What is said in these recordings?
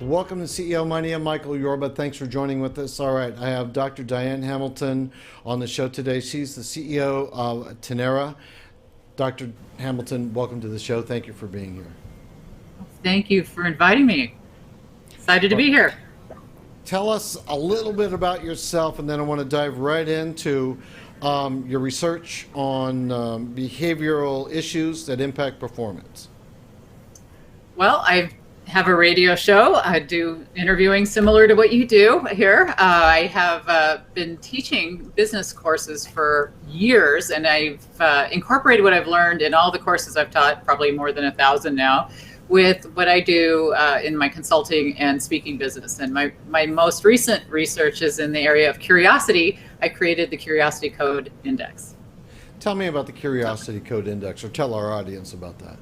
Welcome to CEO Money. I'm Michael Yorba. Thanks for joining with us. All right, I have Dr. Diane Hamilton on the show today. She's the CEO of Tonerra. Dr. Hamilton, welcome to the show. Thank you for being here. Thank you for inviting me. Excited to be here. Tell us a little bit about yourself, and then I want to dive right into your research on behavioral issues that impact performance. Well, I have a radio show. I do interviewing similar to what you do here. I have been teaching business courses for years, and I've incorporated what I've learned in all the courses I've taught, probably more than 1,000 now, with what I do in my consulting and speaking business. And my most recent research is in the area of curiosity. I created the Curiosity Code Index. Tell me about the Curiosity Code Index, or tell our audience about that.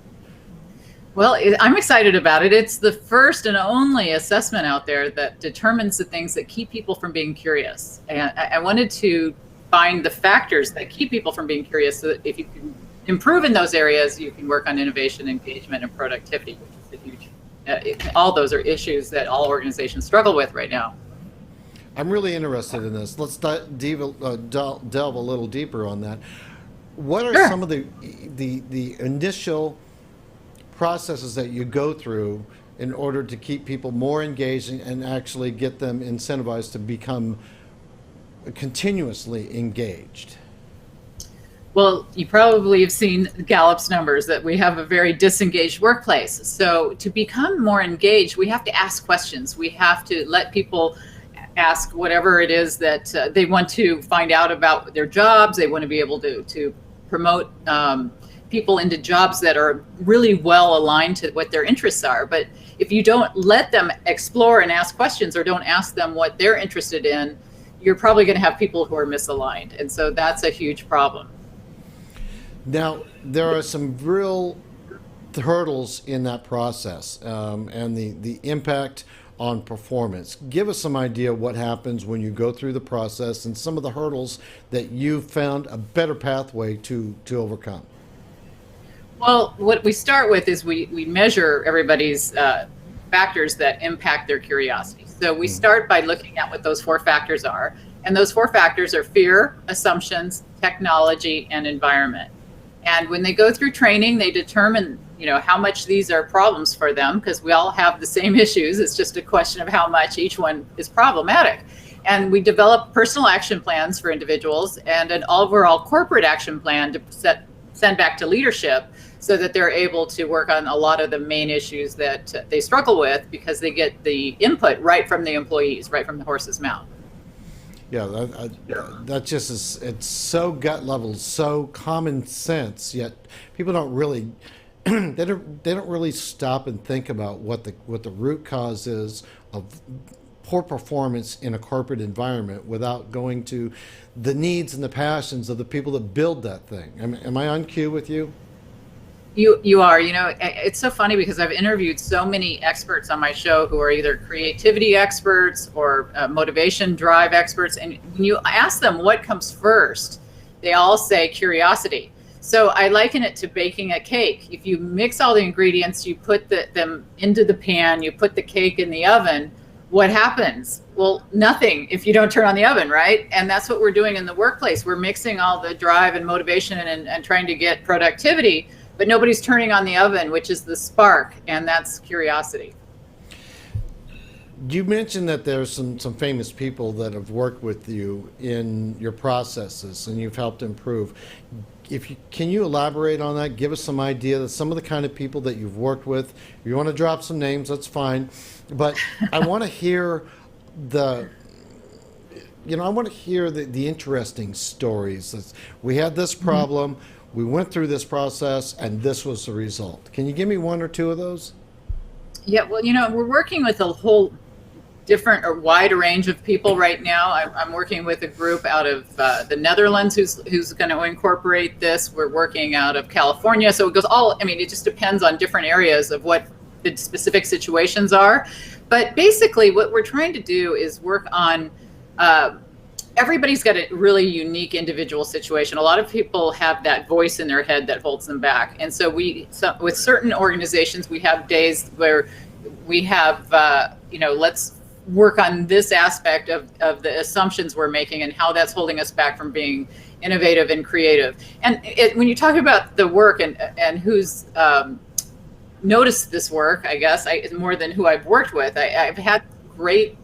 Well, I'm excited about it. It's the first and only assessment out there that determines the things that keep people from being curious. And I wanted to find the factors that keep people from being curious, so that if you can improve in those areas, you can work on innovation, engagement, and productivity, which is a huge, all those are issues that all organizations struggle with right now. I'm really interested in this. Let's delve a little deeper on that. What are some of the initial processes that you go through in order to keep people more engaged and actually get them incentivized to become continuously engaged? Well, you probably have seen Gallup's numbers that we have a very disengaged workplace. So to become more engaged, we have to ask questions. We have to let people ask whatever it is that they want to find out about their jobs. They want to be able to promote people into jobs that are really well aligned to what their interests are. But if you don't let them explore and ask questions, or don't ask them what they're interested in, you're probably going to have people who are misaligned. And so that's a huge problem. Now, there are some real hurdles in that process and the impact on performance. Give us some idea what happens when you go through the process and some of the hurdles that you've found a better pathway to overcome. Well, what we start with is we measure everybody's factors that impact their curiosity. So we start by looking at what those 4 factors are. And those 4 factors are fear, assumptions, technology, and environment. And when they go through training, they determine, how much these are problems for them, because we all have the same issues. It's just a question of how much each one is problematic. And we develop personal action plans for individuals and an overall corporate action plan to send back to leadership, so that they're able to work on a lot of the main issues that they struggle with, because they get the input right from the employees, right from the horse's mouth. Yeah, that just is, it's so gut level, so common sense, yet people don't really, they don't really stop and think about what the root cause is of poor performance in a corporate environment without going to the needs and the passions of the people that build that thing. Am I on cue with you? You are. It's so funny because I've interviewed so many experts on my show who are either creativity experts or motivation drive experts. And when you ask them what comes first, they all say curiosity. So I liken it to baking a cake. If you mix all the ingredients, you put them into the pan, you put the cake in the oven, what happens? Well, nothing if you don't turn on the oven, right? And that's what we're doing in the workplace. We're mixing all the drive and motivation and trying to get productivity, but nobody's turning on the oven, which is the spark, and that's curiosity. You mentioned that there's some famous people that have worked with you in your processes and you've helped improve. Can you elaborate on that? Give us some idea of some of the kind of people that you've worked with. If you want to drop some names, that's fine. But I want to hear the interesting stories. We had this problem, we went through this process, and this was the result. Can you give me one or two of those? Yeah, well, we're working with a whole different or wide range of people right now. I'm working with a group out of the Netherlands who's going to incorporate this. We're working out of California. So it goes it just depends on different areas of what the specific situations are. But basically what we're trying to do is work on, everybody's got a really unique individual situation. A lot of people have that voice in their head that holds them back. And so with certain organizations, we have days where we have, let's work on this aspect of the assumptions we're making and how that's holding us back from being innovative and creative. And when you talk about the work and who's noticed this work, I guess, more than who I've worked with, I've had great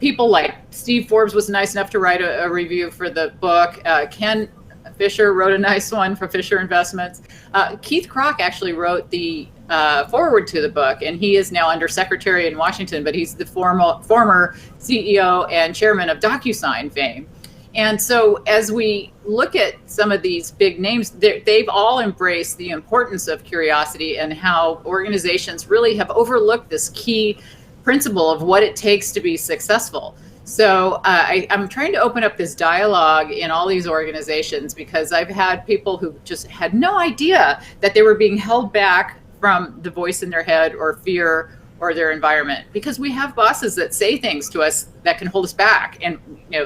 people like Steve Forbes was nice enough to write a review for the book. Ken Fisher wrote a nice one for Fisher Investments. Keith Krach actually wrote the forward to the book, and he is now under secretary in Washington, but he's the former CEO and chairman of Docusign fame. And so as we look at some of these big names, they've all embraced the importance of curiosity and how organizations really have overlooked this key principle of what it takes to be successful. So I'm trying to open up this dialogue in all these organizations, because I've had people who just had no idea that they were being held back from the voice in their head or fear or their environment, because we have bosses that say things to us that can hold us back, and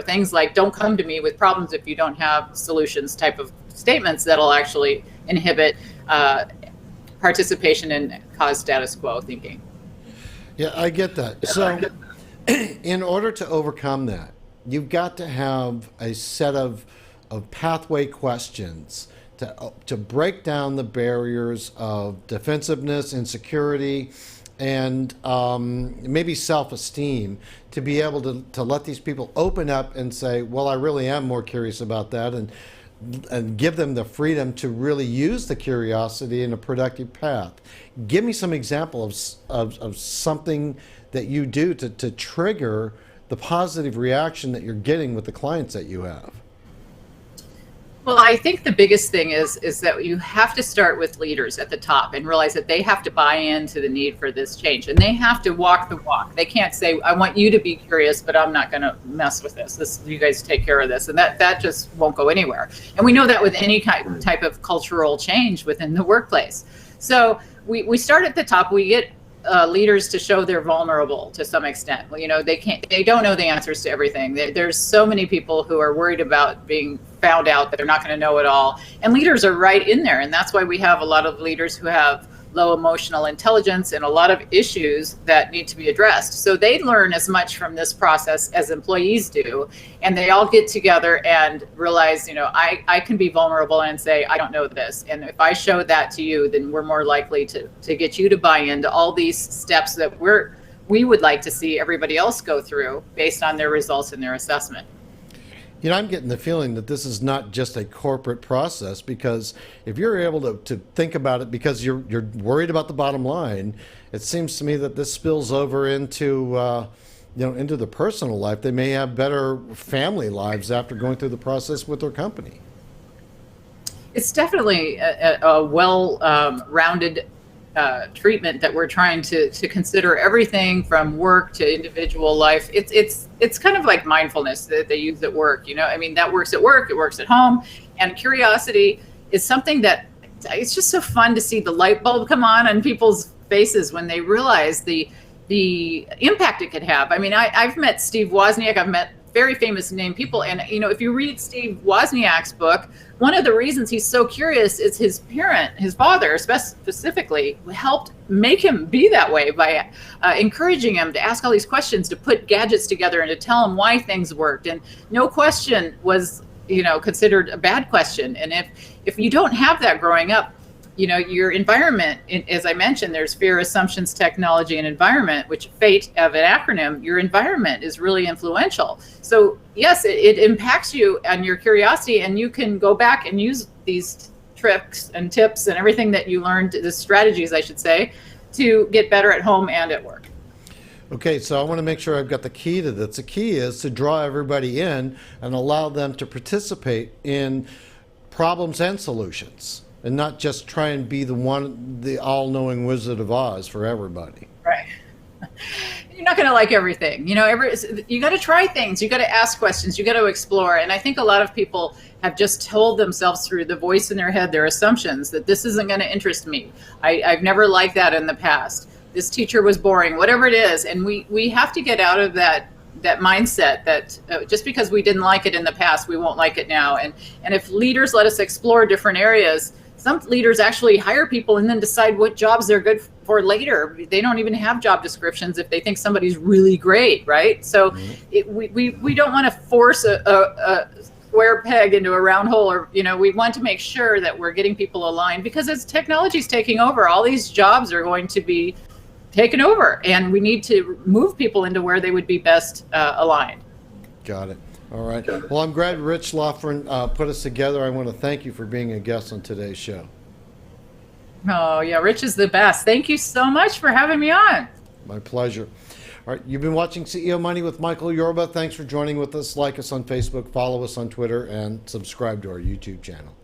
things like, don't come to me with problems if you don't have solutions, type of statements that'll actually inhibit participation and cause status quo thinking. Yeah, I get that. So in order to overcome that, you've got to have a set of pathway questions to break down the barriers of defensiveness, insecurity, and maybe self-esteem, to be able to let these people open up and say, well, I really am more curious about that, and give them the freedom to really use the curiosity in a productive path. Give me some examples of something that you do to trigger the positive reaction that you're getting with the clients that you have. Well, I think the biggest thing is that you have to start with leaders at the top and realize that they have to buy into the need for this change, and they have to walk the walk. They can't say, I want you to be curious, but I'm not going to mess with this. You guys take care of this. And that just won't go anywhere. And we know that with any type of cultural change within the workplace. So we start at the top. We get leaders to show they're vulnerable to some extent. Well, they don't know the answers to everything. There's so many people who are worried about being found out that they're not going to know it all. And leaders are right in there. And that's why we have a lot of leaders who have low emotional intelligence and a lot of issues that need to be addressed. So they learn as much from this process as employees do. And they all get together and realize, I can be vulnerable and say, I don't know this. And if I show that to you, then we're more likely to get you to buy into all these steps that we would like to see everybody else go through based on their results and their assessment. I'm getting the feeling that this is not just a corporate process, because if you're able to think about it because you're worried about the bottom line, it seems to me that this spills over into into the personal life. They may have better family lives after going through the process with their company. It's definitely a well-rounded treatment that we're trying to consider everything from work to individual life. It's kind of like mindfulness that they use at work. That works at work, it works at home. And curiosity is something that it's just so fun to see the light bulb come on people's faces when they realize the impact it could have. I've met Steve Wozniak, I've met very famous name people. And, if you read Steve Wozniak's book, one of the reasons he's so curious is his father specifically, helped make him be that way by encouraging him to ask all these questions, to put gadgets together and to tell him why things worked. And no question was, considered a bad question. And if you don't have that growing up, your environment, as I mentioned, there's fear, assumptions, technology, and environment, which FATE of an acronym, your environment is really influential. So yes, it impacts you and your curiosity, and you can go back and use these tricks and tips and everything that you learned, the strategies, I should say, to get better at home and at work. Okay, so I want to make sure I've got the key to this. The key is to draw everybody in and allow them to participate in problems and solutions. and not just try and be the all-knowing Wizard of Oz for everybody. Right. You're not going to like everything. You got to try things. You got to ask questions. You got to explore. And I think a lot of people have just told themselves through the voice in their head, their assumptions, that this isn't going to interest me. I've never liked that in the past. This teacher was boring, whatever it is. And we have to get out of that mindset that just because we didn't like it in the past, we won't like it now. And if leaders let us explore different areas, some leaders actually hire people and then decide what jobs they're good for later. They don't even have job descriptions if they think somebody's really great, right? So we don't want to force a square peg into a round hole, or we want to make sure that we're getting people aligned, because as technology's taking over, all these jobs are going to be taken over, and we need to move people into where they would be best aligned. Got it. All right. Well, I'm glad Rich Loughran put us together. I want to thank you for being a guest on today's show. Oh, yeah, Rich is the best. Thank you so much for having me on. My pleasure. All right, you've been watching CEO Money with Michael Yorba. Thanks for joining with us. Like us on Facebook, follow us on Twitter, and subscribe to our YouTube channel.